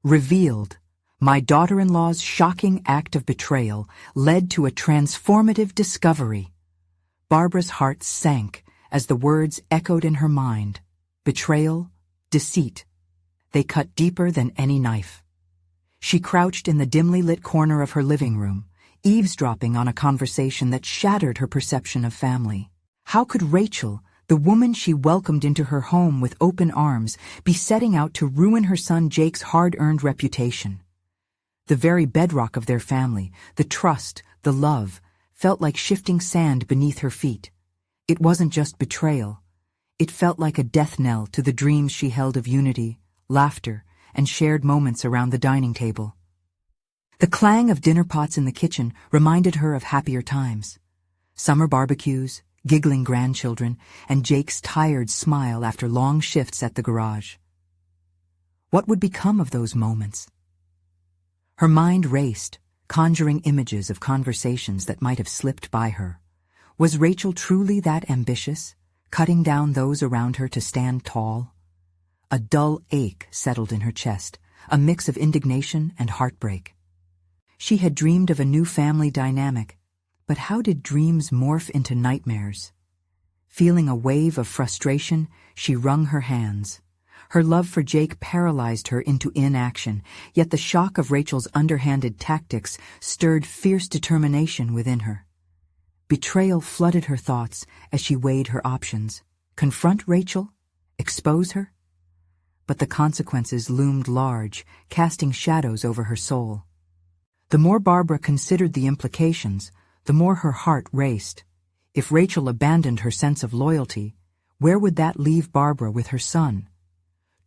Revealed, my daughter-in-law's shocking act of betrayal led to a transformative discovery. Barbara's heart sank as the words echoed in her mind. Betrayal, deceit. They cut deeper than any knife. She crouched in the dimly lit corner of her living room, eavesdropping on a conversation that shattered her perception of family. How could Rachel, the woman she welcomed into her home with open arms, be setting out to ruin her son Jake's hard-earned reputation? The very bedrock of their family, the trust, the love, felt like shifting sand beneath her feet. It wasn't just betrayal. It felt like a death knell to the dreams she held of unity, laughter, and shared moments around the dining table. The clang of dinner pots in the kitchen reminded her of happier times. Summer barbecues, giggling grandchildren, and Jake's tired smile after long shifts at the garage. What would become of those moments? Her mind raced, conjuring images of conversations that might have slipped by her. Was Rachel truly that ambitious, cutting down those around her to stand tall? A dull ache settled in her chest, a mix of indignation and heartbreak. She had dreamed of a new family dynamic, but how did dreams morph into nightmares? Feeling a wave of frustration, she wrung her hands. Her love for Jake paralyzed her into inaction, yet the shock of Rachel's underhanded tactics stirred fierce determination within her. Betrayal flooded her thoughts as she weighed her options. Confront Rachel? Expose her? But the consequences loomed large, casting shadows over her soul. The more Barbara considered the implications, the more her heart raced. If Rachel abandoned her sense of loyalty, where would that leave Barbara with her son?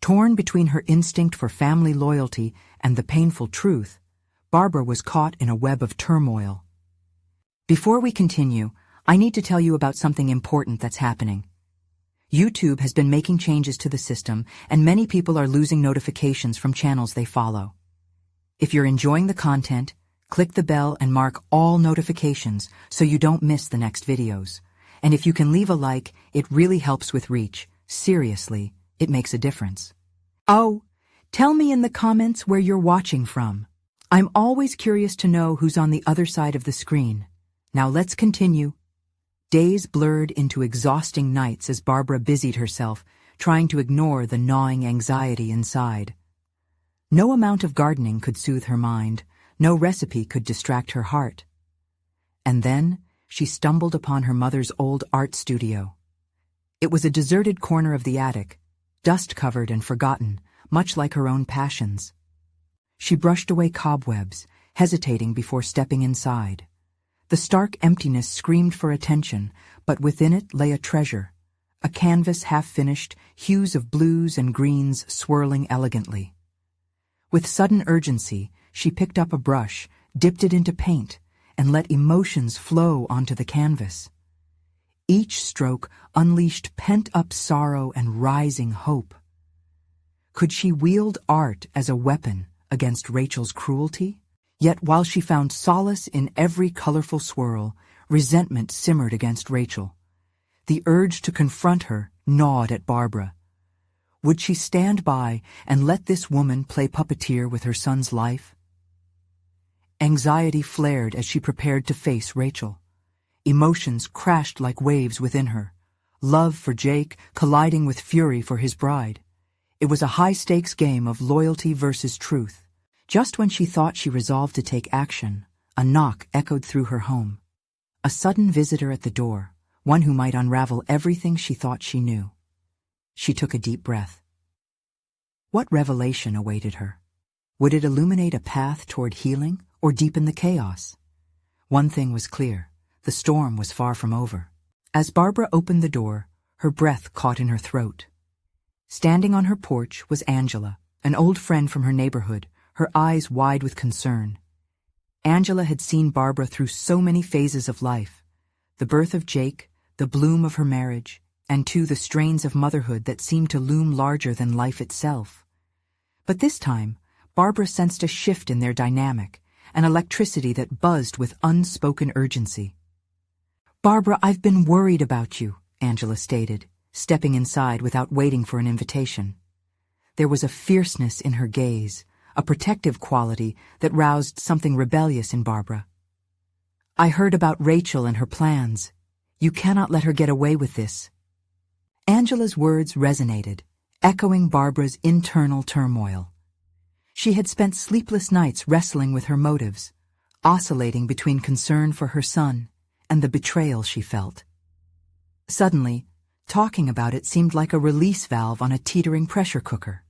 Torn between her instinct for family loyalty and the painful truth, Barbara was caught in a web of turmoil. Before we continue, I need to tell you about something important that's happening. YouTube has been making changes to the system, and many people are losing notifications from channels they follow. If you're enjoying the content, click the bell and mark all notifications so you don't miss the next videos. And if you can leave a like, it really helps with reach. Seriously, it makes a difference. Oh, tell me in the comments where you're watching from. I'm always curious to know who's on the other side of the screen. Now let's continue. Days blurred into exhausting nights as Barbara busied herself, trying to ignore the gnawing anxiety inside. No amount of gardening could soothe her mind. No recipe could distract her heart. And then she stumbled upon her mother's old art studio. It was a deserted corner of the attic, dust-covered and forgotten, much like her own passions. She brushed away cobwebs, hesitating before stepping inside. The stark emptiness screamed for attention, but within it lay a treasure, a canvas half-finished, hues of blues and greens swirling elegantly. With sudden urgency, she picked up a brush, dipped it into paint, and let emotions flow onto the canvas. Each stroke unleashed pent-up sorrow and rising hope. Could she wield art as a weapon against Rachel's cruelty? Yet while she found solace in every colorful swirl, resentment simmered against Rachel. The urge to confront her gnawed at Barbara. Would she stand by and let this woman play puppeteer with her son's life? Anxiety flared as she prepared to face Rachel. Emotions crashed like waves within her. Love for Jake colliding with fury for his bride. It was a high-stakes game of loyalty versus truth. Just when she thought she resolved to take action, a knock echoed through her home. A sudden visitor at the door, one who might unravel everything she thought she knew. She took a deep breath. What revelation awaited her? Would it illuminate a path toward healing or deepen the chaos? One thing was clear. The storm was far from over. As Barbara opened the door, her breath caught in her throat. Standing on her porch was Angela, an old friend from her neighborhood, her eyes wide with concern. Angela had seen Barbara through so many phases of life: the birth of Jake, the bloom of her marriage, and the strains of motherhood that seemed to loom larger than life itself. But this time, Barbara sensed a shift in their dynamic, an electricity that buzzed with unspoken urgency. "Barbara, I've been worried about you," Angela stated, stepping inside without waiting for an invitation. There was a fierceness in her gaze, a protective quality that roused something rebellious in Barbara. "I heard about Rachel and her plans. You cannot let her get away with this." Angela's words resonated, echoing Barbara's internal turmoil. She had spent sleepless nights wrestling with her motives, oscillating between concern for her son and the betrayal she felt. Suddenly, talking about it seemed like a release valve on a teetering pressure cooker.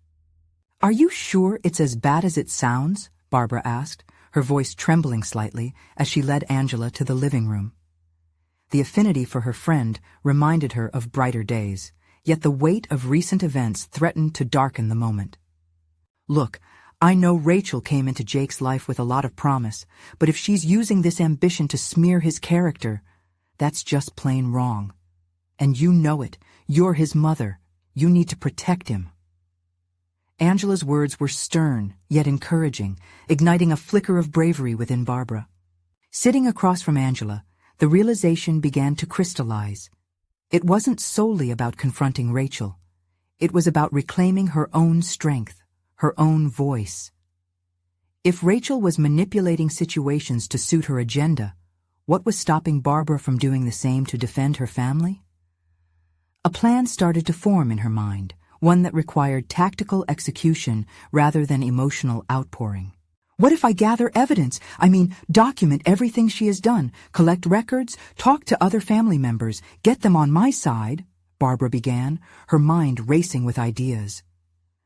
"Are you sure it's as bad as it sounds?" Barbara asked, her voice trembling slightly as she led Angela to the living room. The affinity for her friend reminded her of brighter days, yet the weight of recent events threatened to darken the moment. "Look, I know Rachel came into Jake's life with a lot of promise, but if she's using this ambition to smear his character, that's just plain wrong. And you know it. You're his mother. You need to protect him." Angela's words were stern, yet encouraging, igniting a flicker of bravery within Barbara. Sitting across from Angela, the realization began to crystallize. It wasn't solely about confronting Rachel. It was about reclaiming her own strength, her own voice. If Rachel was manipulating situations to suit her agenda, what was stopping Barbara from doing the same to defend her family? A plan started to form in her mind, one that required tactical execution rather than emotional outpouring. "What if I gather evidence? Document everything she has done, collect records, talk to other family members, get them on my side," Barbara began, her mind racing with ideas.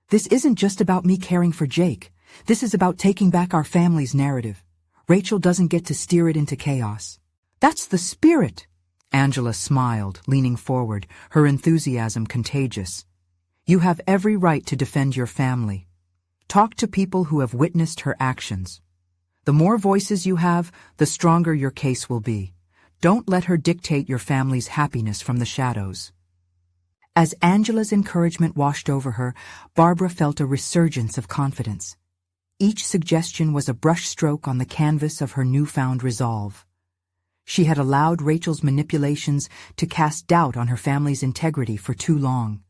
"This isn't just about me caring for Jake. This is about taking back our family's narrative. Rachel doesn't get to steer it into chaos." "That's the spirit!" Angela smiled, leaning forward, her enthusiasm contagious. "You have every right to defend your family. Talk to people who have witnessed her actions. The more voices you have, the stronger your case will be. Don't let her dictate your family's happiness from the shadows." As Angela's encouragement washed over her, Barbara felt a resurgence of confidence. Each suggestion was a brushstroke on the canvas of her newfound resolve. She had allowed Rachel's manipulations to cast doubt on her family's integrity for too long.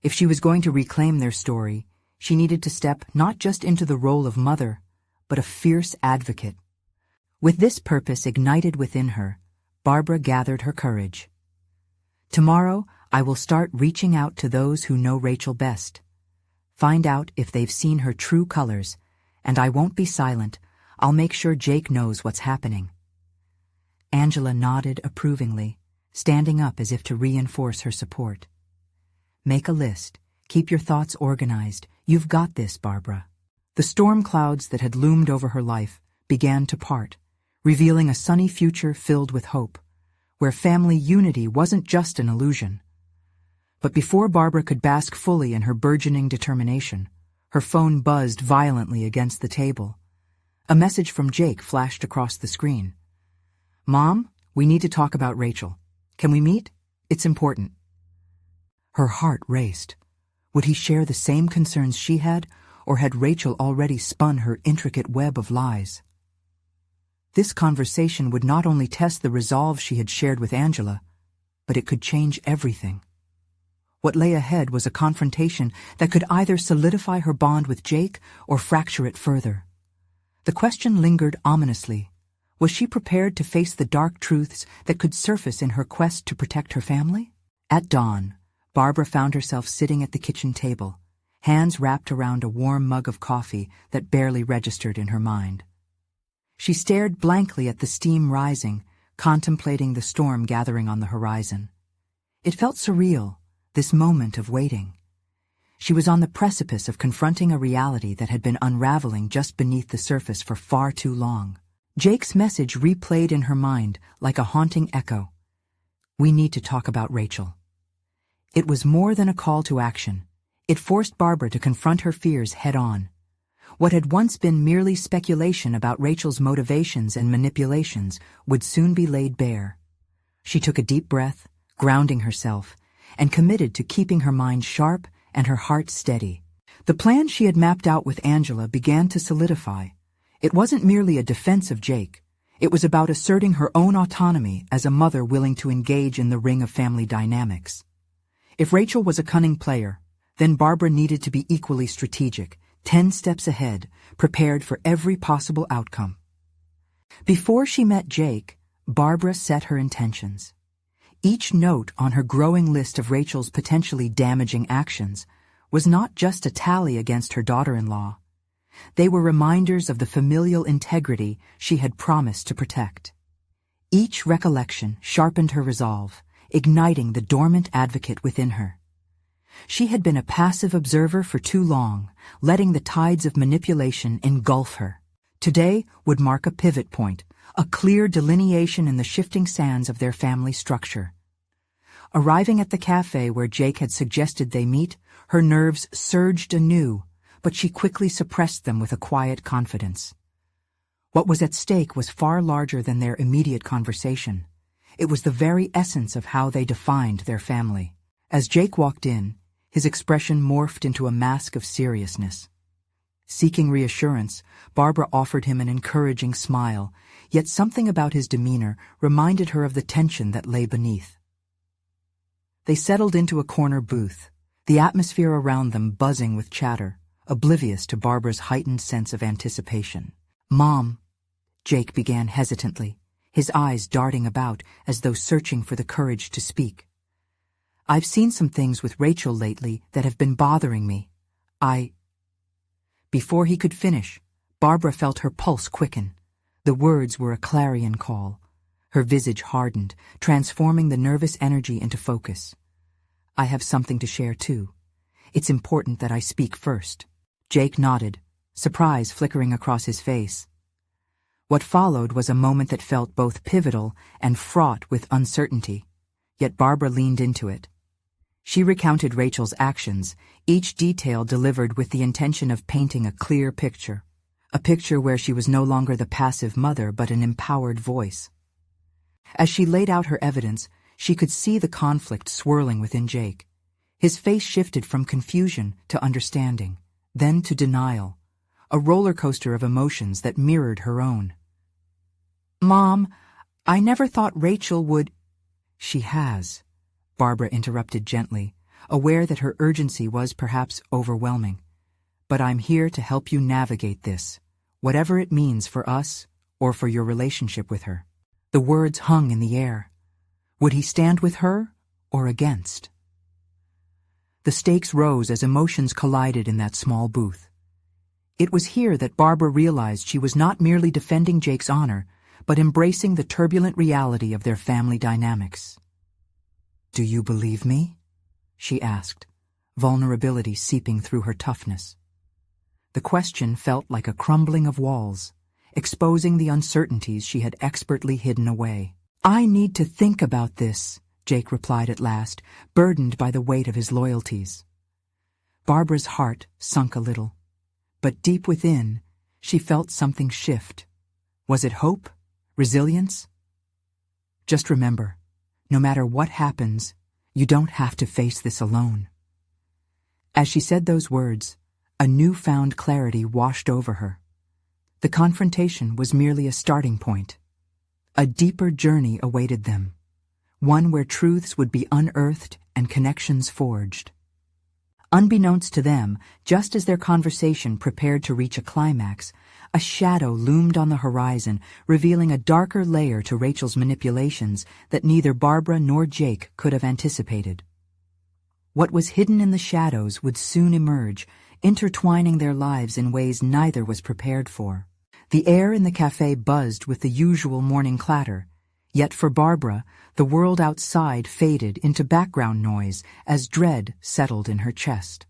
If she was going to reclaim their story, she needed to step not just into the role of mother, but a fierce advocate. With this purpose ignited within her, Barbara gathered her courage. "Tomorrow, I will start reaching out to those who know Rachel best. Find out if they've seen her true colors, and I won't be silent. I'll make sure Jake knows what's happening." Angela nodded approvingly, standing up as if to reinforce her support. "Make a list. Keep your thoughts organized. You've got this, Barbara." The storm clouds that had loomed over her life began to part, revealing a sunny future filled with hope, where family unity wasn't just an illusion. But before Barbara could bask fully in her burgeoning determination, her phone buzzed violently against the table. A message from Jake flashed across the screen. "Mom, we need to talk about Rachel. Can we meet? It's important." Her heart raced. Would he share the same concerns she had, or had Rachel already spun her intricate web of lies? This conversation would not only test the resolve she had shared with Angela, but it could change everything. What lay ahead was a confrontation that could either solidify her bond with Jake or fracture it further. The question lingered ominously. Was she prepared to face the dark truths that could surface in her quest to protect her family? At dawn, Barbara found herself sitting at the kitchen table, hands wrapped around a warm mug of coffee that barely registered in her mind. She stared blankly at the steam rising, contemplating the storm gathering on the horizon. It felt surreal, this moment of waiting. She was on the precipice of confronting a reality that had been unraveling just beneath the surface for far too long. Jake's message replayed in her mind like a haunting echo. "We need to talk about Rachel." It was more than a call to action. It forced Barbara to confront her fears head-on. What had once been merely speculation about Rachel's motivations and manipulations would soon be laid bare. She took a deep breath, grounding herself, and committed to keeping her mind sharp and her heart steady. The plan she had mapped out with Angela began to solidify. It wasn't merely a defense of Jake. It was about asserting her own autonomy as a mother willing to engage in the ring of family dynamics. If Rachel was a cunning player, then Barbara needed to be equally strategic, 10 steps ahead, prepared for every possible outcome. Before she met Jake, Barbara set her intentions. Each note on her growing list of Rachel's potentially damaging actions was not just a tally against her daughter-in-law. They were reminders of the familial integrity she had promised to protect. Each recollection sharpened her resolve, igniting the dormant advocate within her. She had been a passive observer for too long, letting the tides of manipulation engulf her. Today would mark a pivot point, a clear delineation in the shifting sands of their family structure. Arriving at the cafe where Jake had suggested they meet, her nerves surged anew, but she quickly suppressed them with a quiet confidence. What was at stake was far larger than their immediate conversation. It was the very essence of how they defined their family. As Jake walked in, his expression morphed into a mask of seriousness. Seeking reassurance, Barbara offered him an encouraging smile, yet something about his demeanor reminded her of the tension that lay beneath. They settled into a corner booth, the atmosphere around them buzzing with chatter, oblivious to Barbara's heightened sense of anticipation. "Mom," Jake began hesitantly, his eyes darting about as though searching for the courage to speak. "I've seen some things with Rachel lately that have been bothering me. Before he could finish, Barbara felt her pulse quicken. The words were a clarion call. Her visage hardened, transforming the nervous energy into focus. "I have something to share too. It's important that I speak first." Jake nodded, surprise flickering across his face. What followed was a moment that felt both pivotal and fraught with uncertainty, yet Barbara leaned into it. She recounted Rachel's actions, each detail delivered with the intention of painting a clear picture, a picture where she was no longer the passive mother but an empowered voice. As she laid out her evidence, she could see the conflict swirling within Jake. His face shifted from confusion to understanding, then to denial, a roller coaster of emotions that mirrored her own. "Mom, I never thought Rachel would—" "She has," Barbara interrupted gently, aware that her urgency was perhaps overwhelming. "But I'm here to help you navigate this, whatever it means for us or for your relationship with her." The words hung in the air. Would he stand with her or against? The stakes rose as emotions collided in that small booth. It was here that Barbara realized she was not merely defending Jake's honor, but embracing the turbulent reality of their family dynamics. "Do you believe me?" she asked, vulnerability seeping through her toughness. The question felt like a crumbling of walls, exposing the uncertainties she had expertly hidden away. "I need to think about this," Jake replied at last, burdened by the weight of his loyalties. Barbara's heart sunk a little, but deep within, she felt something shift. Was it hope? Resilience? "Just remember, no matter what happens, you don't have to face this alone." As she said those words, a newfound clarity washed over her. The confrontation was merely a starting point. A deeper journey awaited them, one where truths would be unearthed and connections forged. Unbeknownst to them, just as their conversation prepared to reach a climax, a shadow loomed on the horizon, revealing a darker layer to Rachel's manipulations that neither Barbara nor Jake could have anticipated. What was hidden in the shadows would soon emerge, intertwining their lives in ways neither was prepared for. The air in the cafe buzzed with the usual morning clatter, yet for Barbara, the world outside faded into background noise as dread settled in her chest.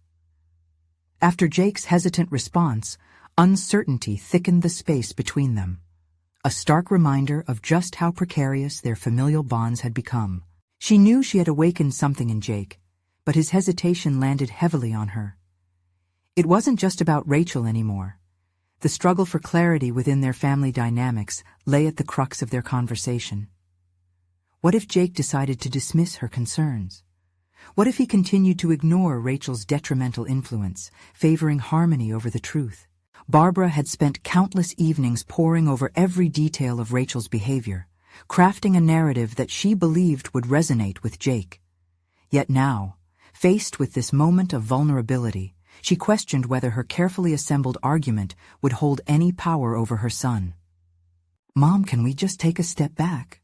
After Jake's hesitant response, uncertainty thickened the space between them, a stark reminder of just how precarious their familial bonds had become. She knew she had awakened something in Jake, but his hesitation landed heavily on her. It wasn't just about Rachel anymore. The struggle for clarity within their family dynamics lay at the crux of their conversation. What if Jake decided to dismiss her concerns? What if he continued to ignore Rachel's detrimental influence, favoring harmony over the truth? Barbara had spent countless evenings poring over every detail of Rachel's behavior, crafting a narrative that she believed would resonate with Jake. Yet now, faced with this moment of vulnerability, She questioned whether her carefully assembled argument would hold any power over her son. "Mom, can we just take a step back?"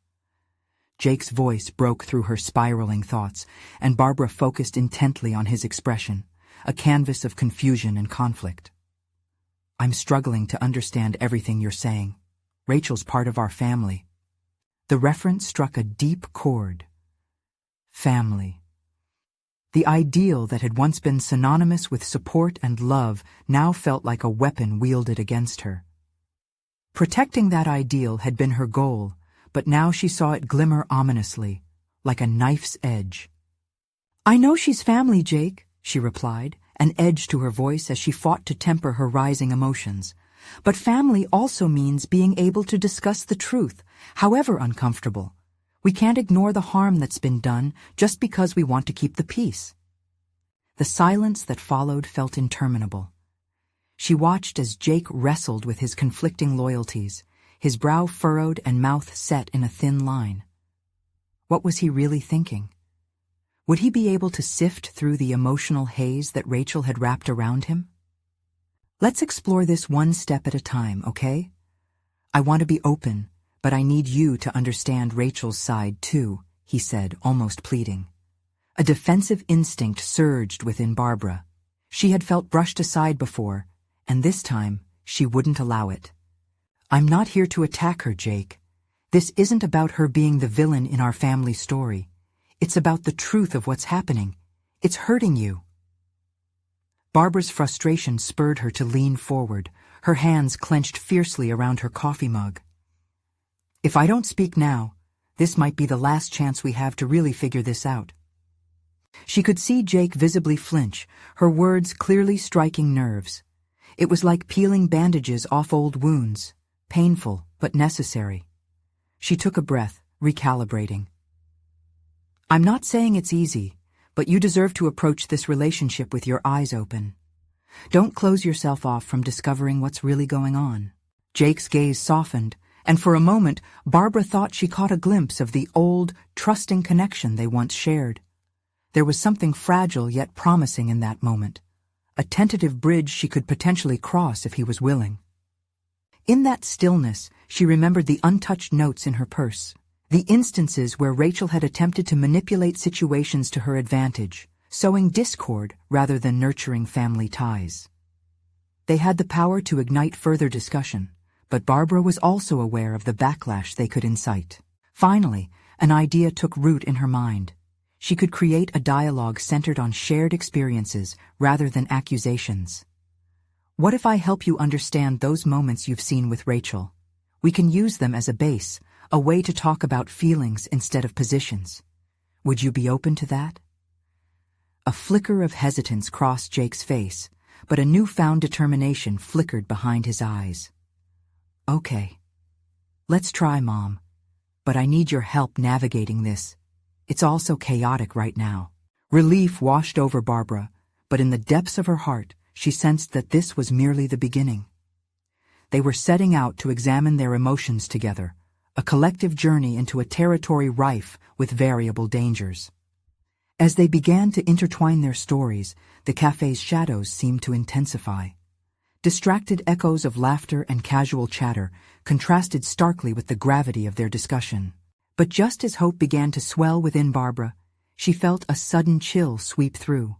Jake's voice broke through her spiraling thoughts, and Barbara focused intently on his expression, a canvas of confusion and conflict. "I'm struggling to understand everything you're saying. Rachel's part of our family." The reference struck a deep chord. Family. The ideal that had once been synonymous with support and love now felt like a weapon wielded against her. Protecting that ideal had been her goal, but now she saw it glimmer ominously, like a knife's edge. "I know she's family, Jake," she replied, an edge to her voice as she fought to temper her rising emotions. "But family also means being able to discuss the truth, however uncomfortable. We can't ignore the harm that's been done just because we want to keep the peace." The silence that followed felt interminable. She watched as Jake wrestled with his conflicting loyalties, his brow furrowed and mouth set in a thin line. What was he really thinking? Would he be able to sift through the emotional haze that Rachel had wrapped around him? "Let's explore this one step at a time, okay? I want to be open, but I need you to understand Rachel's side too," he said, almost pleading. A defensive instinct surged within Barbara. She had felt brushed aside before, and this time she wouldn't allow it. "I'm not here to attack her, Jake. This isn't about her being the villain in our family story. It's about the truth of what's happening. It's hurting you." Barbara's frustration spurred her to lean forward, her hands clenched fiercely around her coffee mug. "If I don't speak now, this might be the last chance we have to really figure this out." She could see Jake visibly flinch, her words clearly striking nerves. It was like peeling bandages off old wounds, painful but necessary. She took a breath, recalibrating. "I'm not saying it's easy, but you deserve to approach this relationship with your eyes open. Don't close yourself off from discovering what's really going on." Jake's gaze softened, and for a moment Barbara thought she caught a glimpse of the old, trusting connection they once shared. There was something fragile yet promising in that moment, a tentative bridge she could potentially cross if he was willing. In that stillness, she remembered the untouched notes in her purse, the instances where Rachel had attempted to manipulate situations to her advantage, sowing discord rather than nurturing family ties. They had the power to ignite further discussion, but Barbara was also aware of the backlash they could incite. Finally, an idea took root in her mind. She could create a dialogue centered on shared experiences rather than accusations. "What if I help you understand those moments you've seen with Rachel? We can use them as a base, a way to talk about feelings instead of positions. Would you be open to that?" A flicker of hesitance crossed Jake's face, but a newfound determination flickered behind his eyes. "Okay. Let's try, Mom. But I need your help navigating this. It's all so chaotic right now." Relief washed over Barbara, but in the depths of her heart, she sensed that this was merely the beginning. They were setting out to examine their emotions together, a collective journey into a territory rife with variable dangers. As they began to intertwine their stories, the cafe's shadows seemed to intensify. Distracted echoes of laughter and casual chatter contrasted starkly with the gravity of their discussion. But just as hope began to swell within Barbara, she felt a sudden chill sweep through.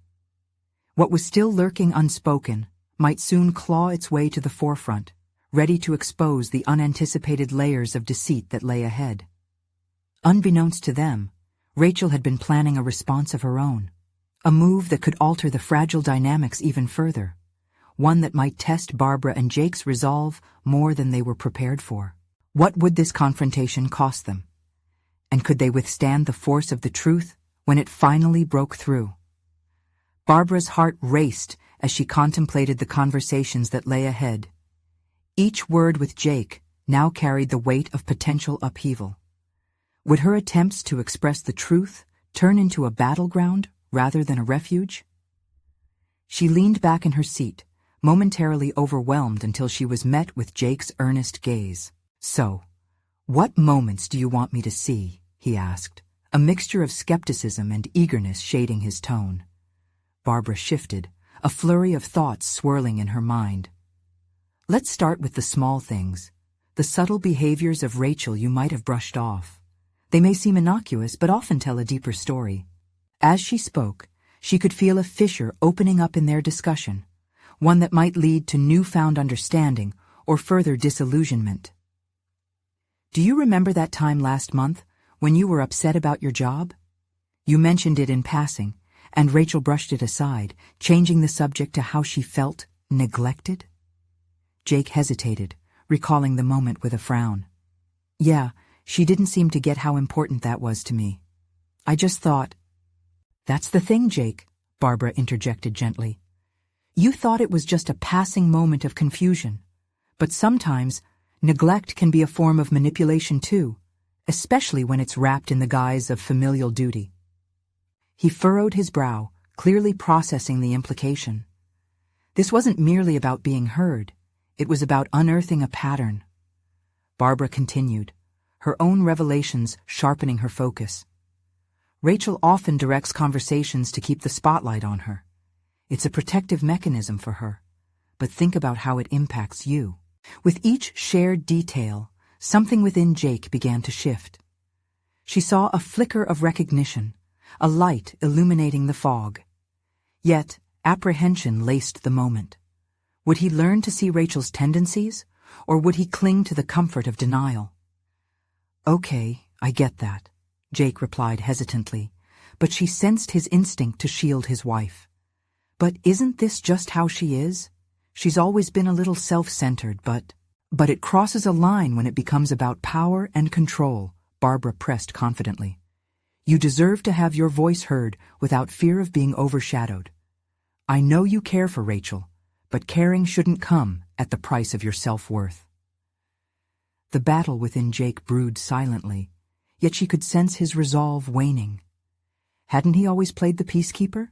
What was still lurking unspoken might soon claw its way to the forefront, ready to expose the unanticipated layers of deceit that lay ahead. Unbeknownst to them, Rachel had been planning a response of her own, a move that could alter the fragile dynamics even further, one that might test Barbara and Jake's resolve more than they were prepared for. What would this confrontation cost them? And could they withstand the force of the truth when it finally broke through? Barbara's heart raced as she contemplated the conversations that lay ahead. Each word with Jake now carried the weight of potential upheaval. Would her attempts to express the truth turn into a battleground rather than a refuge? She leaned back in her seat, momentarily overwhelmed until she was met with Jake's earnest gaze. "So, what moments do you want me to see?" he asked, a mixture of skepticism and eagerness shading his tone. Barbara shifted, a flurry of thoughts swirling in her mind. Let's start with the small things, the subtle behaviors of Rachel you might have brushed off. They may seem innocuous, but often tell a deeper story. As she spoke, she could feel a fissure opening up in their discussion, one that might lead to newfound understanding or further disillusionment. Do you remember that time last month when you were upset about your job? You mentioned it in passing, and Rachel brushed it aside, changing the subject to how she felt neglected. Jake hesitated, recalling the moment with a frown. Yeah, she didn't seem to get how important that was to me. I just thought... That's the thing, Jake, Barbara interjected gently. You thought it was just a passing moment of confusion. But sometimes, neglect can be a form of manipulation too, especially when it's wrapped in the guise of familial duty. He furrowed his brow, clearly processing the implication. This wasn't merely about being heard. It was about unearthing a pattern. Barbara continued, her own revelations sharpening her focus. Rachel often directs conversations to keep the spotlight on her. It's a protective mechanism for her. But think about how it impacts you. With each shared detail, something within Jake began to shift. She saw a flicker of recognition, a light illuminating the fog. Yet, apprehension laced the moment. Would he learn to see Rachel's tendencies, or would he cling to the comfort of denial? Okay, I get that, Jake replied hesitantly, but she sensed his instinct to shield his wife. But isn't this just how she is? She's always been a little self-centered, but it crosses a line when it becomes about power and control, Barbara pressed confidently. You deserve to have your voice heard without fear of being overshadowed. I know you care for Rachel, but caring shouldn't come at the price of your self-worth. The battle within Jake brewed silently, yet she could sense his resolve waning. Hadn't he always played the peacekeeper?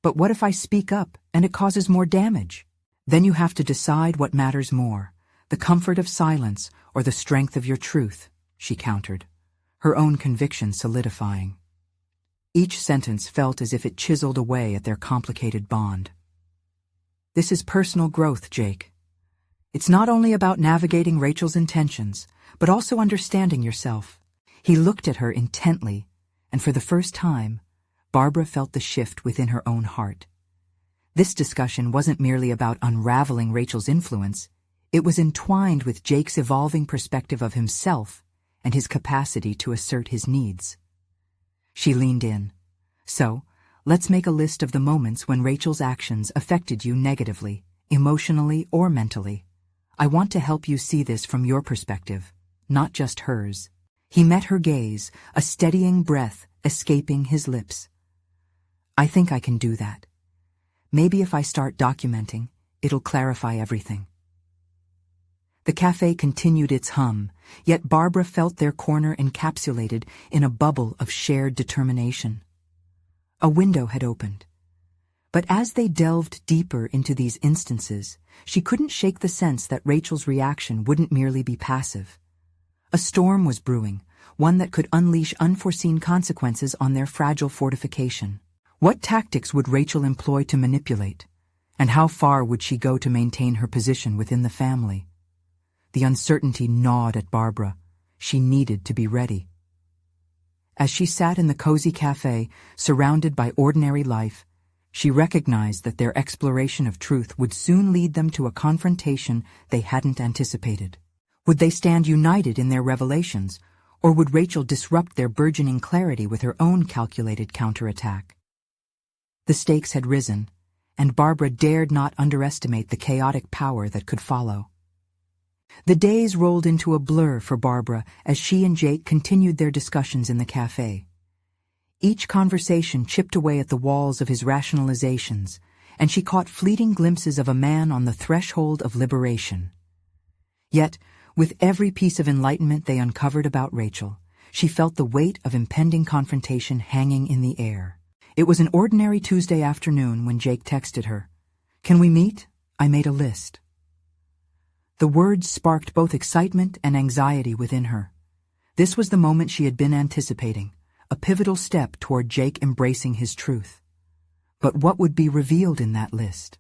But what if I speak up and it causes more damage? Then you have to decide what matters more, the comfort of silence or the strength of your truth, she countered, her own conviction solidifying. Each sentence felt as if it chiseled away at their complicated bond. This is personal growth, Jake. It's not only about navigating Rachel's intentions, but also understanding yourself. He looked at her intently, and for the first time, Barbara felt the shift within her own heart. This discussion wasn't merely about unraveling Rachel's influence, it was entwined with Jake's evolving perspective of himself and his capacity to assert his needs. She leaned in. So, let's make a list of the moments when Rachel's actions affected you negatively, emotionally or mentally. I want to help you see this from your perspective, not just hers. He met her gaze, a steadying breath escaping his lips. I think I can do that. Maybe if I start documenting, it'll clarify everything. The cafe continued its hum, yet Barbara felt their corner encapsulated in a bubble of shared determination. A window had opened. But as they delved deeper into these instances, she couldn't shake the sense that Rachel's reaction wouldn't merely be passive. A storm was brewing, one that could unleash unforeseen consequences on their fragile fortification. What tactics would Rachel employ to manipulate? And how far would she go to maintain her position within the family? The uncertainty gnawed at Barbara. She needed to be ready. As she sat in the cozy cafe, surrounded by ordinary life, she recognized that their exploration of truth would soon lead them to a confrontation they hadn't anticipated. Would they stand united in their revelations, or would Rachel disrupt their burgeoning clarity with her own calculated counterattack? The stakes had risen, and Barbara dared not underestimate the chaotic power that could follow. The days rolled into a blur for Barbara as she and Jake continued their discussions in the cafe. Each conversation chipped away at the walls of his rationalizations, and she caught fleeting glimpses of a man on the threshold of liberation. Yet, with every piece of enlightenment they uncovered about Rachel, she felt the weight of impending confrontation hanging in the air. It was an ordinary Tuesday afternoon when Jake texted her, "Can we meet? I made a list." The words sparked both excitement and anxiety within her. This was the moment she had been anticipating, a pivotal step toward Jake embracing his truth. But what would be revealed in that list?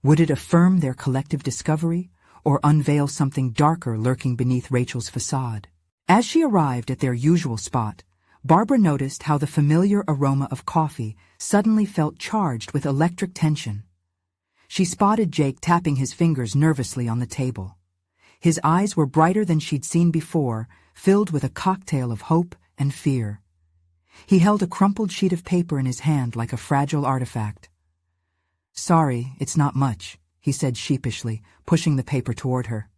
Would it affirm their collective discovery, or unveil something darker lurking beneath Rachel's facade? As she arrived at their usual spot, Barbara noticed how the familiar aroma of coffee suddenly felt charged with electric tension. She spotted Jake tapping his fingers nervously on the table. His eyes were brighter than she'd seen before, filled with a cocktail of hope and fear. He held a crumpled sheet of paper in his hand like a fragile artifact. "Sorry, it's not much," he said sheepishly, pushing the paper toward her.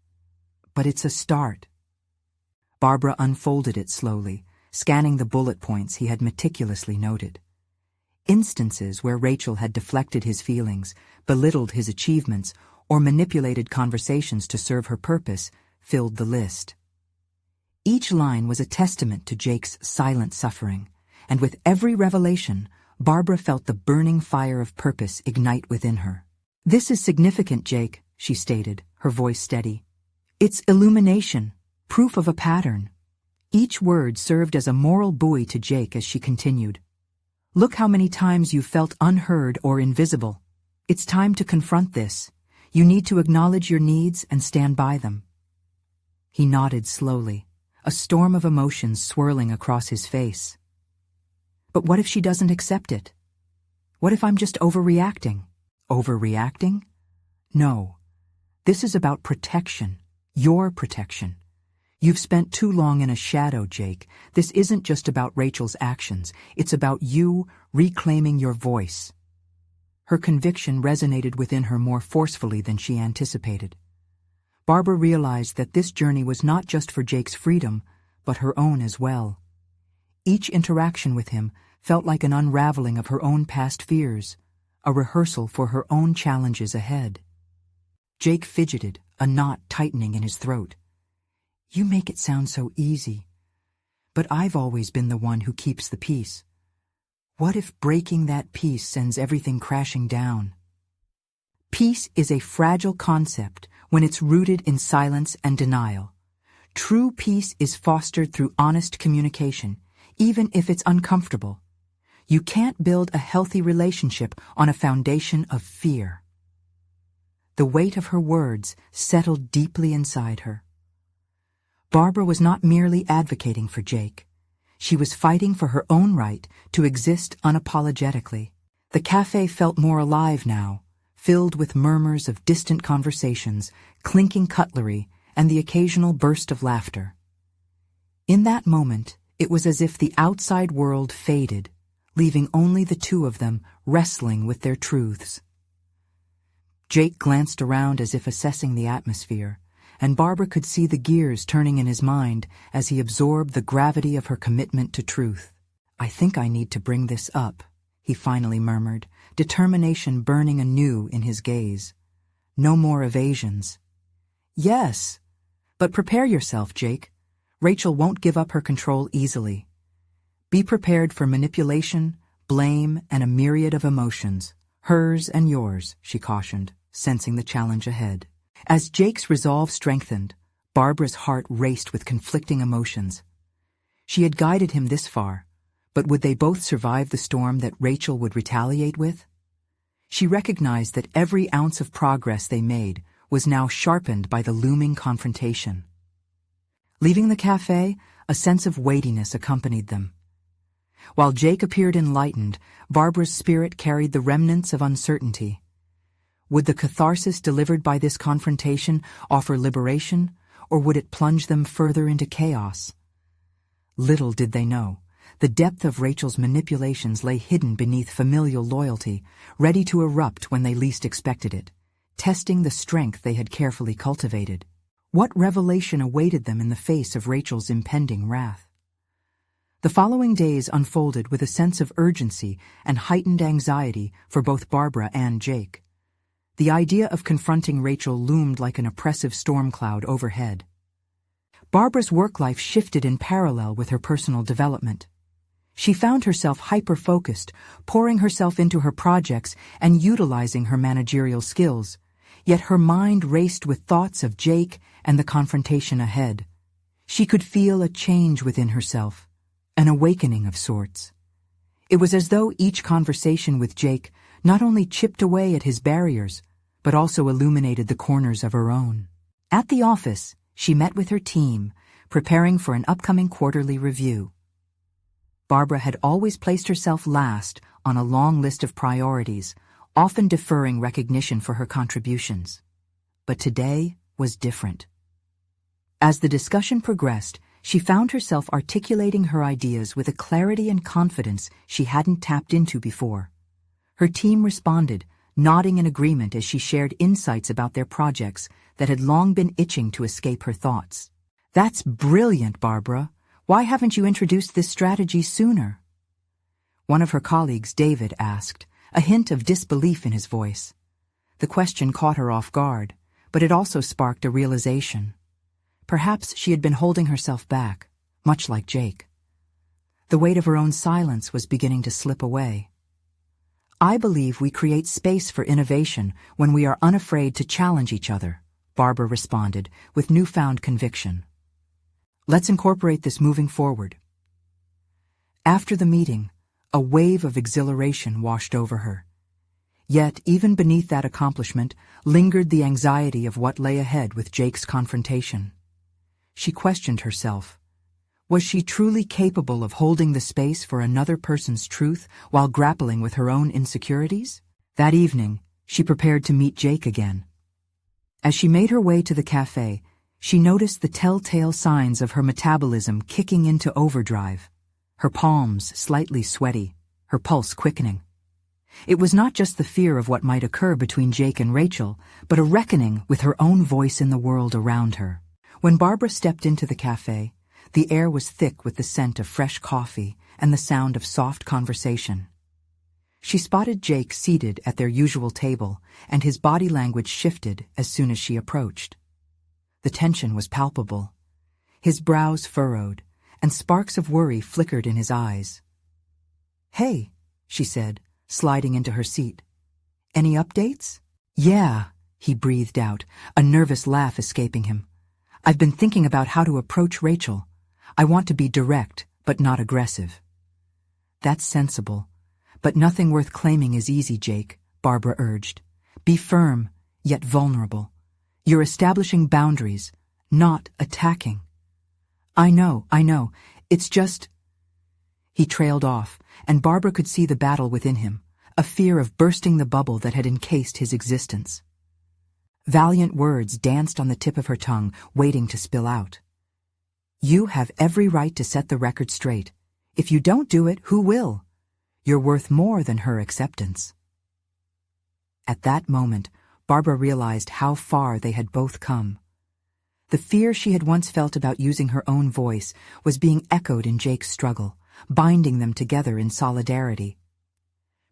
"But it's a start." Barbara unfolded it slowly, scanning the bullet points he had meticulously noted. Instances where Rachel had deflected his feelings, belittled his achievements, or manipulated conversations to serve her purpose filled the list. Each line was a testament to Jake's silent suffering, and with every revelation, Barbara felt the burning fire of purpose ignite within her. "This is significant, Jake," she stated, her voice steady. "It's illumination, proof of a pattern." Each word served as a moral buoy to Jake as she continued. "Look how many times you felt unheard or invisible. It's time to confront this. You need to acknowledge your needs and stand by them." He nodded slowly, a storm of emotions swirling across his face. "But what if she doesn't accept it? What if I'm just overreacting?" "Overreacting? No. This is about protection, your protection. You've spent too long in a shadow, Jake. This isn't just about Rachel's actions. It's about you reclaiming your voice." Her conviction resonated within her more forcefully than she anticipated. Barbara realized that this journey was not just for Jake's freedom, but her own as well. Each interaction with him felt like an unraveling of her own past fears, a rehearsal for her own challenges ahead. Jake fidgeted, a knot tightening in his throat. "You make it sound so easy. But I've always been the one who keeps the peace. What if breaking that peace sends everything crashing down?" Peace is a fragile concept when it's rooted in silence and denial. True peace is fostered through honest communication, even if it's uncomfortable. You can't build a healthy relationship on a foundation of fear. The weight of her words settled deeply inside her. Barbara was not merely advocating for Jake. She was fighting for her own right to exist unapologetically. The cafe felt more alive now, filled with murmurs of distant conversations, clinking cutlery, and the occasional burst of laughter. In that moment, it was as if the outside world faded, leaving only the two of them wrestling with their truths. Jake glanced around as if assessing the atmosphere, and Barbara could see the gears turning in his mind as he absorbed the gravity of her commitment to truth. "I think I need to bring this up," he finally murmured, determination burning anew in his gaze. "No more evasions." "Yes, but prepare yourself, Jake. Rachel won't give up her control easily. Be prepared for manipulation, blame, and a myriad of emotions. Hers and yours," she cautioned, sensing the challenge ahead. As Jake's resolve strengthened, Barbara's heart raced with conflicting emotions. She had guided him this far, but would they both survive the storm that Rachel would retaliate with? She recognized that every ounce of progress they made was now sharpened by the looming confrontation. Leaving the cafe, a sense of weightiness accompanied them. While Jake appeared enlightened, Barbara's spirit carried the remnants of uncertainty. Would the catharsis delivered by this confrontation offer liberation, or would it plunge them further into chaos? Little did they know, the depth of Rachel's manipulations lay hidden beneath familial loyalty, ready to erupt when they least expected it, testing the strength they had carefully cultivated. What revelation awaited them in the face of Rachel's impending wrath? The following days unfolded with a sense of urgency and heightened anxiety for both Barbara and Jake. The idea of confronting Rachel loomed like an oppressive storm cloud overhead. Barbara's work life shifted in parallel with her personal development. She found herself hyper-focused, pouring herself into her projects and utilizing her managerial skills, yet her mind raced with thoughts of Jake and the confrontation ahead. She could feel a change within herself, an awakening of sorts. It was as though each conversation with Jake not only chipped away at his barriers, but also illuminated the corners of her own. At the office, she met with her team, preparing for an upcoming quarterly review. Barbara had always placed herself last on a long list of priorities, often deferring recognition for her contributions. But today was different. As the discussion progressed, she found herself articulating her ideas with a clarity and confidence she hadn't tapped into before. Her team responded, nodding in agreement as she shared insights about their projects that had long been itching to escape her thoughts. "That's brilliant, Barbara. Why haven't you introduced this strategy sooner?" One of her colleagues, David, asked, a hint of disbelief in his voice. The question caught her off guard, but it also sparked a realization. Perhaps she had been holding herself back, much like Jake. The weight of her own silence was beginning to slip away. "I believe we create space for innovation when we are unafraid to challenge each other," Barbara responded with newfound conviction. "Let's incorporate this moving forward." After the meeting, a wave of exhilaration washed over her. Yet, even beneath that accomplishment, lingered the anxiety of what lay ahead with Jake's confrontation. She questioned herself. Was she truly capable of holding the space for another person's truth while grappling with her own insecurities? That evening, she prepared to meet Jake again. As she made her way to the cafe, she noticed the telltale signs of her metabolism kicking into overdrive, her palms slightly sweaty, her pulse quickening. It was not just the fear of what might occur between Jake and Rachel, but a reckoning with her own voice in the world around her. When Barbara stepped into the cafe, the air was thick with the scent of fresh coffee and the sound of soft conversation. She spotted Jake seated at their usual table, and his body language shifted as soon as she approached. The tension was palpable. His brows furrowed, and sparks of worry flickered in his eyes. "Hey," she said, sliding into her seat. "Any updates?" "Yeah," he breathed out, a nervous laugh escaping him. "I've been thinking about how to approach Rachel. I want to be direct, but not aggressive." "That's sensible. But nothing worth claiming is easy, Jake," Barbara urged. "Be firm, yet vulnerable. You're establishing boundaries, not attacking." I know. It's just—" He trailed off, and Barbara could see the battle within him, a fear of bursting the bubble that had encased his existence. Valiant words danced on the tip of her tongue, waiting to spill out. "You have every right to set the record straight. If you don't do it, who will? You're worth more than her acceptance." At that moment, Barbara realized how far they had both come. The fear she had once felt about using her own voice was being echoed in Jake's struggle, binding them together in solidarity.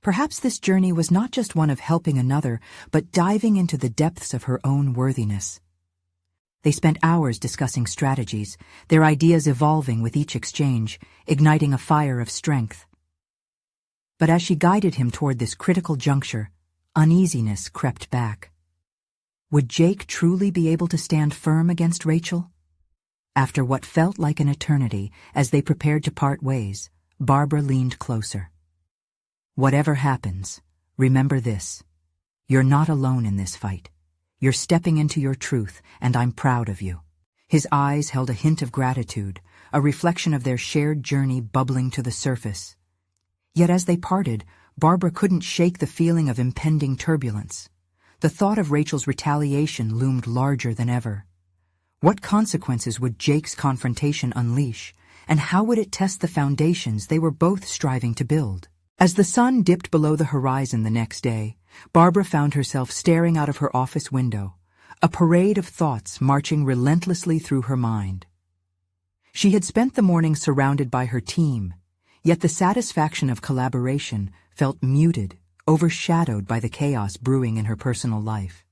Perhaps this journey was not just one of helping another, but diving into the depths of her own worthiness. They spent hours discussing strategies, their ideas evolving with each exchange, igniting a fire of strength. But as she guided him toward this critical juncture, uneasiness crept back. Would Jake truly be able to stand firm against Rachel? After what felt like an eternity, as they prepared to part ways, Barbara leaned closer. "Whatever happens, remember this. You're not alone in this fight. You're stepping into your truth, and I'm proud of you." His eyes held a hint of gratitude, a reflection of their shared journey bubbling to the surface. Yet as they parted, Barbara couldn't shake the feeling of impending turbulence. The thought of Rachel's retaliation loomed larger than ever. What consequences would Jake's confrontation unleash, and how would it test the foundations they were both striving to build? As the sun dipped below the horizon the next day, Barbara found herself staring out of her office window, a parade of thoughts marching relentlessly through her mind. She had spent the morning surrounded by her team, yet the satisfaction of collaboration felt muted, overshadowed by the chaos brewing in her personal life.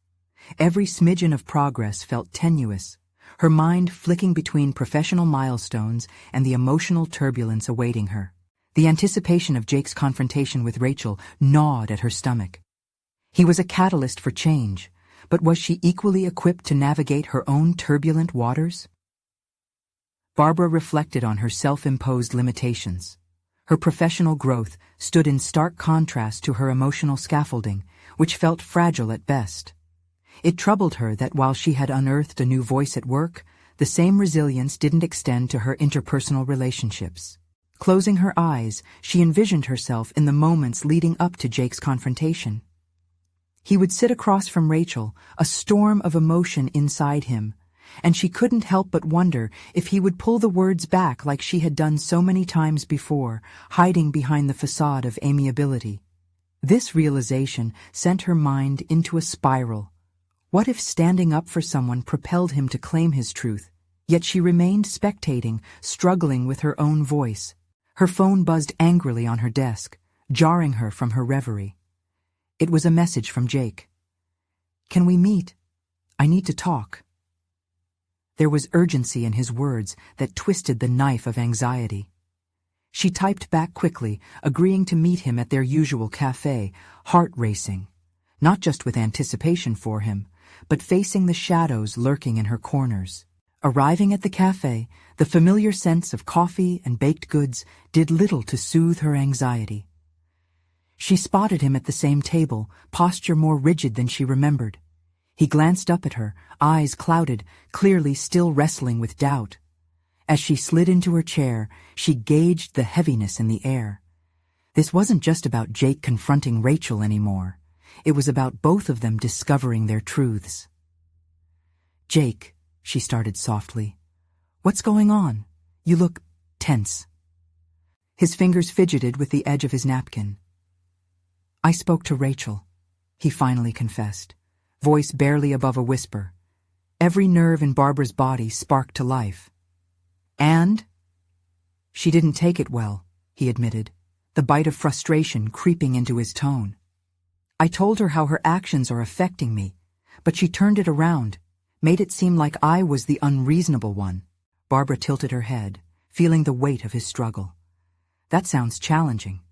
Every smidgen of progress felt tenuous, her mind flicking between professional milestones and the emotional turbulence awaiting her. The anticipation of Jake's confrontation with Rachel gnawed at her stomach. He was a catalyst for change, but was she equally equipped to navigate her own turbulent waters? Barbara reflected on her self-imposed limitations. Her professional growth stood in stark contrast to her emotional scaffolding, which felt fragile at best. It troubled her that while she had unearthed a new voice at work, the same resilience didn't extend to her interpersonal relationships. Closing her eyes, she envisioned herself in the moments leading up to Jake's confrontation. He would sit across from Rachel, a storm of emotion inside him, and she couldn't help but wonder if he would pull the words back like she had done so many times before, hiding behind the facade of amiability. This realization sent her mind into a spiral. What if standing up for someone propelled him to claim his truth? Yet she remained spectating, struggling with her own voice. Her phone buzzed angrily on her desk, jarring her from her reverie. It was a message from Jake. "Can we meet? I need to talk." There was urgency in his words that twisted the knife of anxiety. She typed back quickly, agreeing to meet him at their usual cafe, heart racing, not just with anticipation for him, but facing the shadows lurking in her corners. Arriving at the cafe, the familiar scents of coffee and baked goods did little to soothe her anxiety. She spotted him at the same table, posture more rigid than she remembered. He glanced up at her, eyes clouded, clearly still wrestling with doubt. As she slid into her chair, she gauged the heaviness in the air. This wasn't just about Jake confronting Rachel anymore. It was about both of them discovering their truths. "Jake," she started softly, "what's going on? You look tense." His fingers fidgeted with the edge of his napkin. "I spoke to Rachel," he finally confessed, voice barely above a whisper. Every nerve in Barbara's body sparked to life. "And?" "She didn't take it well," he admitted, the bite of frustration creeping into his tone. "I told her how her actions are affecting me, but she turned it around, made it seem like I was the unreasonable one." Barbara tilted her head, feeling the weight of his struggle. "That sounds challenging,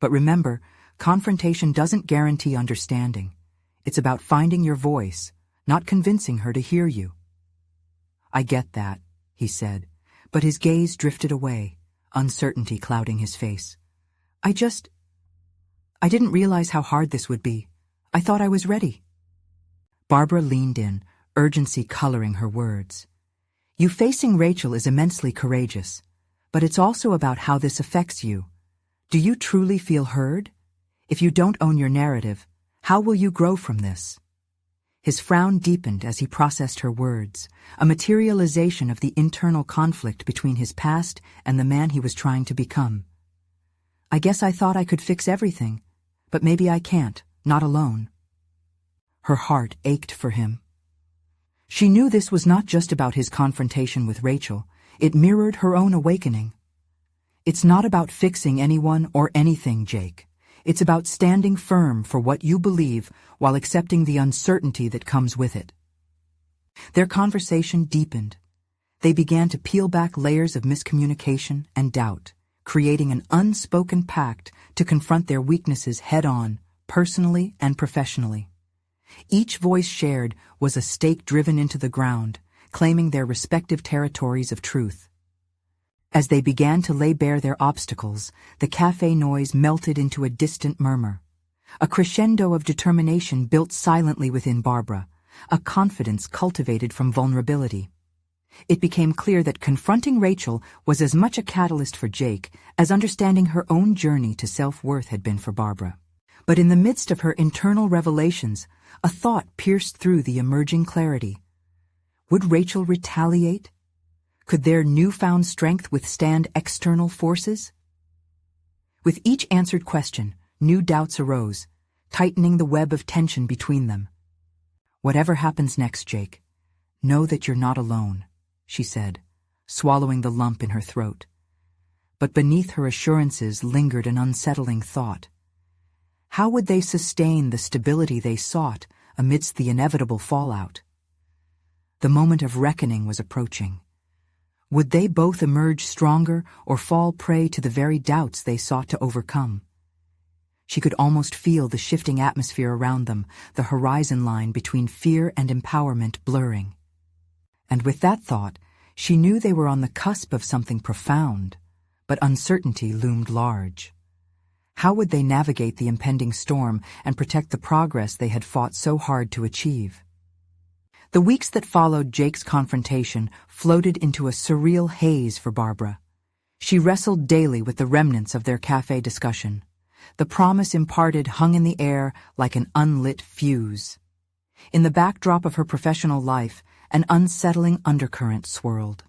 but remember, confrontation doesn't guarantee understanding. It's about finding your voice, not convincing her to hear you." "I get that," he said, but his gaze drifted away, uncertainty clouding his face. I didn't realize how hard this would be. I thought I was ready." Barbara leaned in, urgency coloring her words. "You facing Rachel is immensely courageous, but it's also about how this affects you. Do you truly feel heard? If you don't own your narrative, how will you grow from this?" His frown deepened as he processed her words, a materialization of the internal conflict between his past and the man he was trying to become. "I guess I thought I could fix everything, but maybe I can't, not alone." Her heart ached for him. She knew this was not just about his confrontation with Rachel, it mirrored her own awakening. "It's not about fixing anyone or anything, Jake. It's about standing firm for what you believe while accepting the uncertainty that comes with it." Their conversation deepened. They began to peel back layers of miscommunication and doubt, creating an unspoken pact to confront their weaknesses head-on, personally and professionally. Each voice shared was a stake driven into the ground, claiming their respective territories of truth. As they began to lay bare their obstacles, the cafe noise melted into a distant murmur. A crescendo of determination built silently within Barbara, a confidence cultivated from vulnerability. It became clear that confronting Rachel was as much a catalyst for Jake as understanding her own journey to self-worth had been for Barbara. But in the midst of her internal revelations, a thought pierced through the emerging clarity. Would Rachel retaliate? Could their newfound strength withstand external forces? With each answered question, new doubts arose, tightening the web of tension between them. "Whatever happens next, Jake, know that you're not alone," she said, swallowing the lump in her throat. But beneath her assurances lingered an unsettling thought. How would they sustain the stability they sought amidst the inevitable fallout? The moment of reckoning was approaching. Would they both emerge stronger or fall prey to the very doubts they sought to overcome? She could almost feel the shifting atmosphere around them, the horizon line between fear and empowerment blurring. And with that thought, she knew they were on the cusp of something profound, but uncertainty loomed large. How would they navigate the impending storm and protect the progress they had fought so hard to achieve? The weeks that followed Jake's confrontation floated into a surreal haze for Barbara. She wrestled daily with the remnants of their cafe discussion. The promise imparted hung in the air like an unlit fuse. In the backdrop of her professional life, an unsettling undercurrent swirled.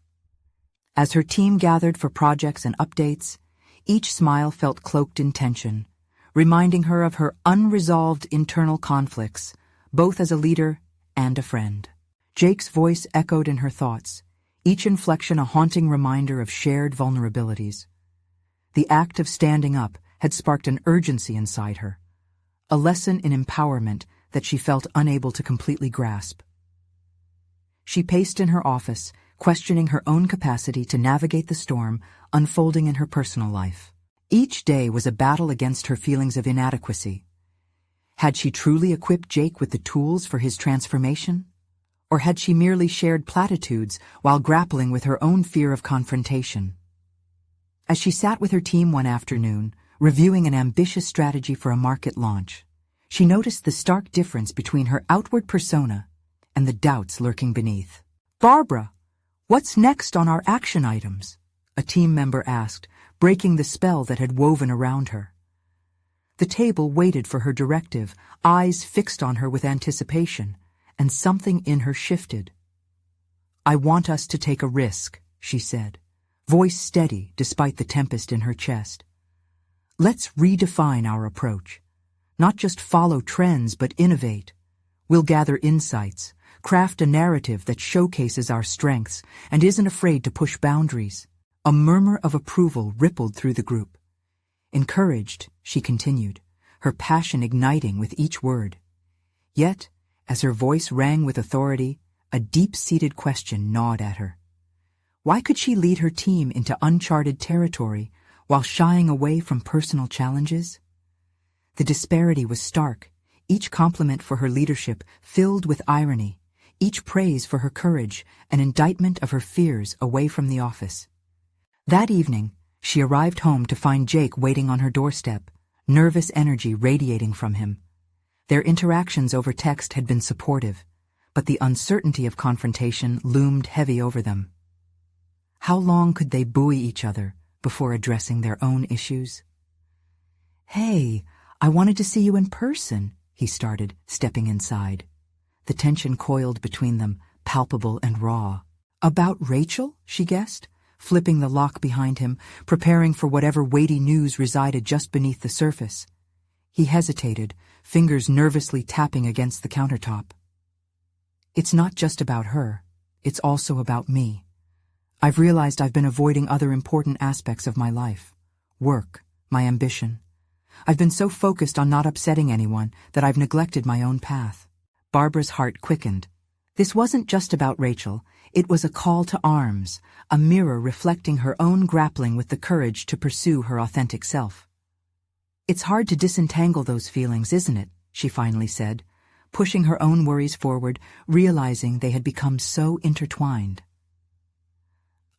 As her team gathered for projects and updates, each smile felt cloaked in tension, reminding her of her unresolved internal conflicts, both as a leader and a friend. Jake's voice echoed in her thoughts, each inflection a haunting reminder of shared vulnerabilities. The act of standing up had sparked an urgency inside her, a lesson in empowerment that she felt unable to completely grasp. She paced in her office, questioning her own capacity to navigate the storm unfolding in her personal life. Each day was a battle against her feelings of inadequacy. Had she truly equipped Jake with the tools for his transformation? Or had she merely shared platitudes while grappling with her own fear of confrontation? As she sat with her team one afternoon, reviewing an ambitious strategy for a market launch, she noticed the stark difference between her outward persona and the doubts lurking beneath. "Barbara, what's next on our action items?" a team member asked, breaking the spell that had woven around her. The table waited for her directive, eyes fixed on her with anticipation, and something in her shifted. "I want us to take a risk," she said, voice steady despite the tempest in her chest. "Let's redefine our approach. Not just follow trends, but innovate. We'll gather insights, craft a narrative that showcases our strengths and isn't afraid to push boundaries." A murmur of approval rippled through the group. Encouraged, she continued, her passion igniting with each word. Yet, as her voice rang with authority, a deep-seated question gnawed at her. Why could she lead her team into uncharted territory while shying away from personal challenges? The disparity was stark, each compliment for her leadership filled with irony, each praise for her courage an indictment of her fears away from the office. That evening, she arrived home to find Jake waiting on her doorstep, nervous energy radiating from him. Their interactions over text had been supportive, but the uncertainty of confrontation loomed heavy over them. How long could they buoy each other before addressing their own issues? "Hey, I wanted to see you in person," he started, stepping inside. The tension coiled between them, palpable and raw. "About Rachel?" she guessed, flipping the lock behind him, preparing for whatever weighty news resided just beneath the surface. He hesitated, fingers nervously tapping against the countertop. "It's not just about her. It's also about me. I've realized I've been avoiding other important aspects of my life. Work, my ambition. I've been so focused on not upsetting anyone that I've neglected my own path." Barbara's heart quickened. This wasn't just about Rachel. It was a call to arms, a mirror reflecting her own grappling with the courage to pursue her authentic self. "It's hard to disentangle those feelings, isn't it?" she finally said, pushing her own worries forward, realizing they had become so intertwined.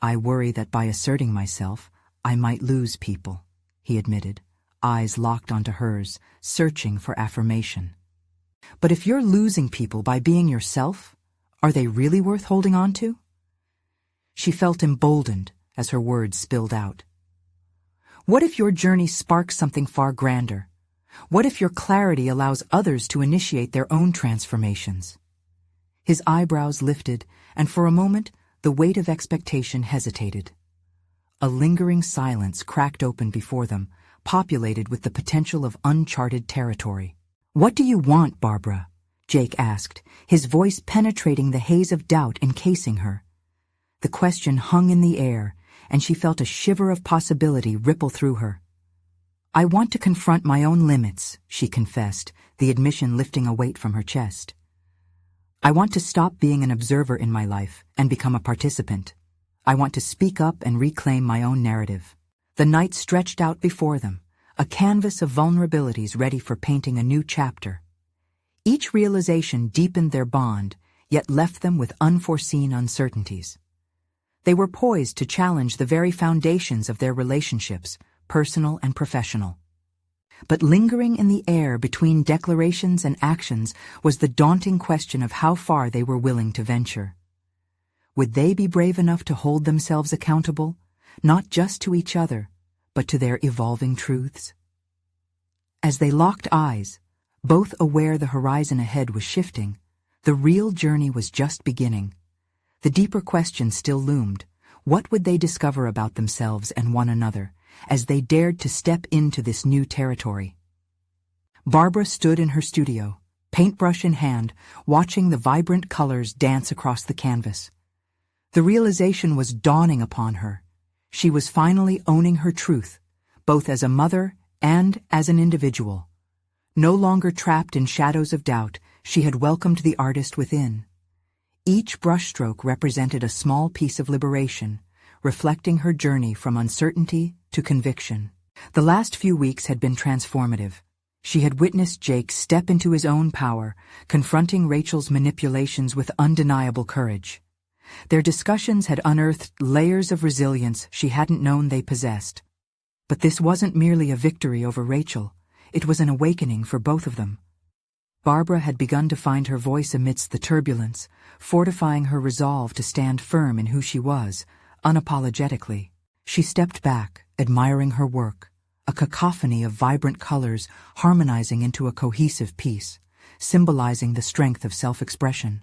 "I worry that by asserting myself, I might lose people," he admitted, eyes locked onto hers, searching for affirmation. "But if you're losing people by being yourself, are they really worth holding on to?" She felt emboldened as her words spilled out. "What if your journey sparks something far grander? What if your clarity allows others to initiate their own transformations?" His eyebrows lifted, and for a moment, the weight of expectation hesitated. A lingering silence cracked open before them, populated with the potential of uncharted territory. "What do you want, Barbara?" Jake asked, his voice penetrating the haze of doubt encasing her. The question hung in the air, and she felt a shiver of possibility ripple through her. "I want to confront my own limits," she confessed, the admission lifting a weight from her chest. "I want to stop being an observer in my life and become a participant. I want to speak up and reclaim my own narrative." The night stretched out before them, a canvas of vulnerabilities ready for painting a new chapter. Each realization deepened their bond, yet left them with unforeseen uncertainties. They were poised to challenge the very foundations of their relationships, personal and professional. But lingering in the air between declarations and actions was the daunting question of how far they were willing to venture. Would they be brave enough to hold themselves accountable, not just to each other, but to their evolving truths? As they locked eyes, both aware the horizon ahead was shifting, the real journey was just beginning. The deeper question still loomed. What would they discover about themselves and one another as they dared to step into this new territory? Barbara stood in her studio, paintbrush in hand, watching the vibrant colors dance across the canvas. The realization was dawning upon her. She was finally owning her truth, both as a mother and as an individual. No longer trapped in shadows of doubt, she had welcomed the artist within. Each brushstroke represented a small piece of liberation, reflecting her journey from uncertainty to conviction. The last few weeks had been transformative. She had witnessed Jake step into his own power, confronting Rachel's manipulations with undeniable courage. Their discussions had unearthed layers of resilience she hadn't known they possessed. But this wasn't merely a victory over Rachel, it was an awakening for both of them. Barbara had begun to find her voice amidst the turbulence, fortifying her resolve to stand firm in who she was, unapologetically. She stepped back, admiring her work, a cacophony of vibrant colors harmonizing into a cohesive piece, symbolizing the strength of self-expression.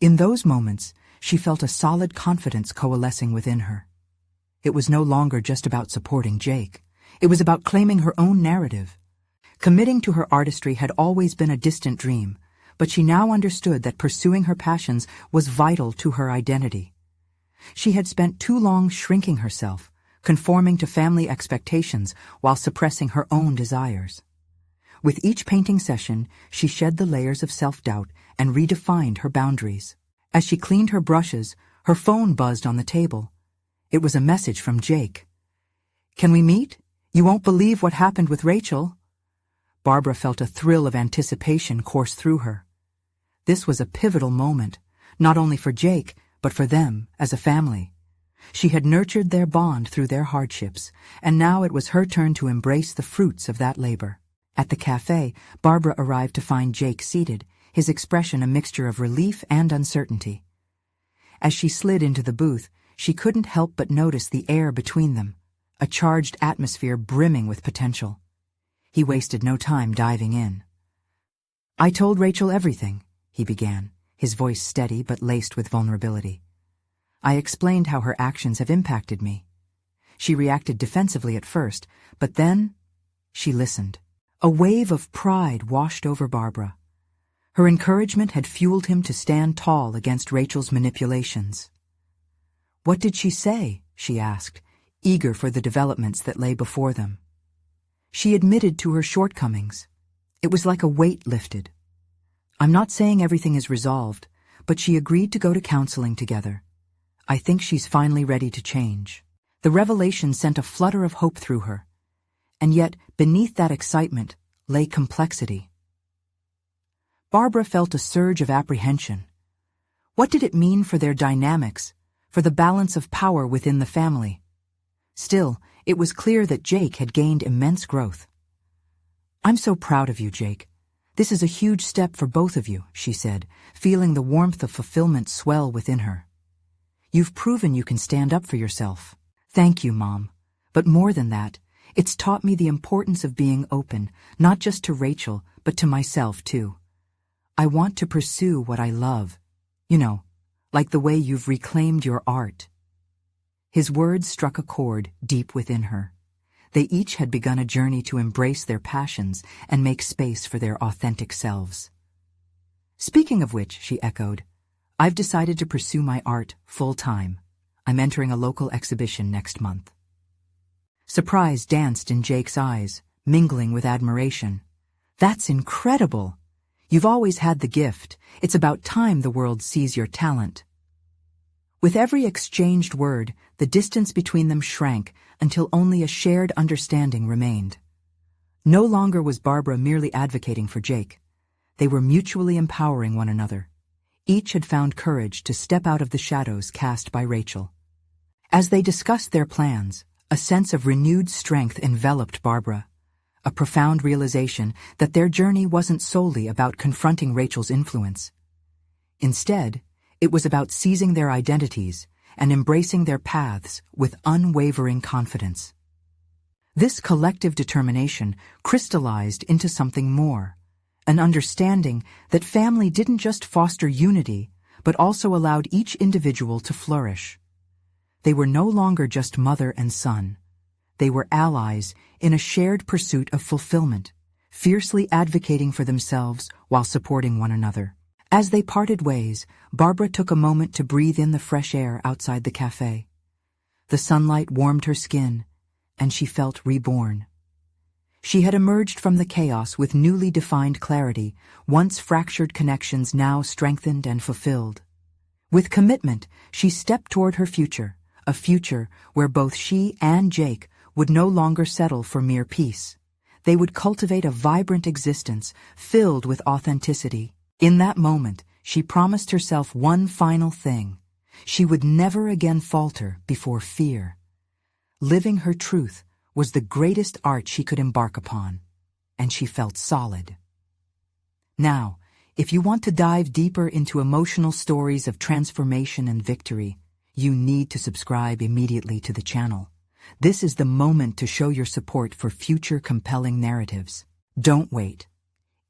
In those moments, she felt a solid confidence coalescing within her. It was no longer just about supporting Jake. It was about claiming her own narrative. Committing to her artistry had always been a distant dream, but she now understood that pursuing her passions was vital to her identity. She had spent too long shrinking herself, conforming to family expectations while suppressing her own desires. With each painting session, she shed the layers of self-doubt and redefined her boundaries. As she cleaned her brushes, her phone buzzed on the table. It was a message from Jake. "Can we meet? You won't believe what happened with Rachel." Barbara felt a thrill of anticipation course through her. This was a pivotal moment, not only for Jake, but for them as a family. She had nurtured their bond through their hardships, and now it was her turn to embrace the fruits of that labor. At the cafe, Barbara arrived to find Jake seated, his expression a mixture of relief and uncertainty. As she slid into the booth, she couldn't help but notice the air between them, a charged atmosphere brimming with potential. He wasted no time diving in. "I told Rachel everything," he began, his voice steady but laced with vulnerability. "I explained how her actions have impacted me. She reacted defensively at first, but then she listened." A wave of pride washed over Barbara. Her encouragement had fueled him to stand tall against Rachel's manipulations. "What did she say?" she asked, eager for the developments that lay before them. She admitted to her shortcomings. It was like a weight lifted. "I'm not saying everything is resolved, but she agreed to go to counseling together. I think she's finally ready to change." The revelation sent a flutter of hope through her. And yet, beneath that excitement, lay complexity. Barbara felt a surge of apprehension. What did it mean for their dynamics, for the balance of power within the family? Still, it was clear that Jake had gained immense growth. "I'm so proud of you, Jake. This is a huge step for both of you," she said, feeling the warmth of fulfillment swell within her. "You've proven you can stand up for yourself." "Thank you, Mom. But more than that, it's taught me the importance of being open, not just to Rachel, but to myself, too. I want to pursue what I love. You know, like the way you've reclaimed your art." His words struck a chord deep within her. They each had begun a journey to embrace their passions and make space for their authentic selves. "Speaking of which," she echoed, "I've decided to pursue my art full-time. I'm entering a local exhibition next month." Surprise danced in Jake's eyes, mingling with admiration. "That's incredible! You've always had the gift. It's about time the world sees your talent." With every exchanged word, the distance between them shrank until only a shared understanding remained. No longer was Barbara merely advocating for Jake. They were mutually empowering one another. Each had found courage to step out of the shadows cast by Rachel. As they discussed their plans, a sense of renewed strength enveloped Barbara, a profound realization that their journey wasn't solely about confronting Rachel's influence. Instead, it was about seizing their identities and embracing their paths with unwavering confidence. This collective determination crystallized into something more, an understanding that family didn't just foster unity, but also allowed each individual to flourish. They were no longer just mother and son. They were allies in a shared pursuit of fulfillment, fiercely advocating for themselves while supporting one another. As they parted ways, Barbara took a moment to breathe in the fresh air outside the cafe. The sunlight warmed her skin, and she felt reborn. She had emerged from the chaos with newly defined clarity, once fractured connections now strengthened and fulfilled. With commitment, she stepped toward her future, a future where both she and Jake would no longer settle for mere peace. They would cultivate a vibrant existence filled with authenticity. In that moment, she promised herself one final thing. She would never again falter before fear. Living her truth was the greatest art she could embark upon, and she felt solid. Now, if you want to dive deeper into emotional stories of transformation and victory, you need to subscribe immediately to the channel. This is the moment to show your support for future compelling narratives. Don't wait.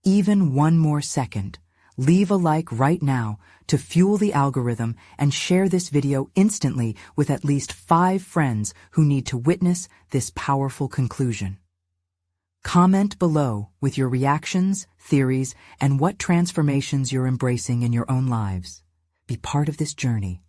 Even one more second. Leave a like right now to fuel the algorithm and share this video instantly with at least 5 friends who need to witness this powerful conclusion. Comment below with your reactions, theories, and what transformations you're embracing in your own lives. Be part of this journey